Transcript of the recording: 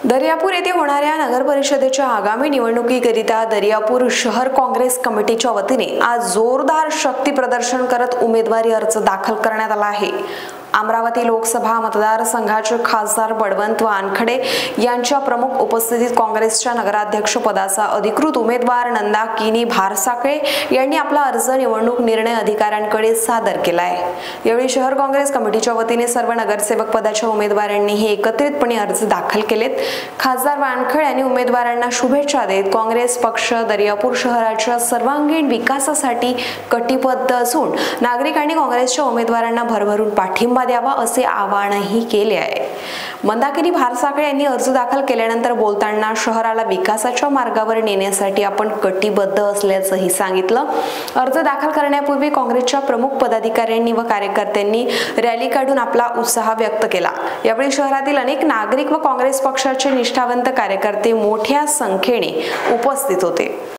दर्यापूर येथे होणाऱ्या नगर परिषदेच्या आगामी निवडणुकीकरिता दर्यापूर शहर काँग्रेस कमिटीच्या वतीने आज जोरदार शक्ती प्रदर्शन करत उमेदवारी अर्ज दाखल करण्यात आला आहे। अमरावती लोकसभा मतदारसंघाचे खासदार बळवंत वानखडे यांच्या प्रमुख उपस्थितीत काँग्रेसच्या नगराध्यक्ष पदाचा अधिकृत उमेदवार नंदा किनी भारसाकळे यांनी आपला अर्ज निवडणूक निर्णय अधिकाऱ्यांकडे सादर केला आहे। यावेळी शहर काँग्रेस कमिटीच्या वतीने सर्व नगरसेवक पदाच्या उमेदवारांनी एकत्रितपणे अर्ज दाखल केलेत। खासदार वानखडे यांनी उमेदवारांना शुभेच्छा देत काँग्रेस पक्ष दर्यापूर शहराच्या सर्वांगीण विकासासाठी कटिबद्ध असून नागरिकांनी काँग्रेसच्या उमेदवारांना भरभरून पाठिंबा द्यावा असे आवाहनही केले आहे। मंदाकिनी भारसाकळे यांनी अर्ज दाखल केल्यानंतर बोलताना शहराला विकासाच्या मार्गावर नेण्यासाठी आपण कटिबद्ध असल्याचंही सांगितलं। अर्ज दाखल करण्यापूर्वी काँग्रेसच्या प्रमुख पदाधिकाऱ्यांनी व कार्यकर्त्यांनी रॅली काढून आपला उत्साह व्यक्त केला। यावेळी शहरातील अनेक नागरिक व काँग्रेस पक्षाचे निष्ठावंत कार्यकर्ते मोठ्या संख्येने उपस्थित होते।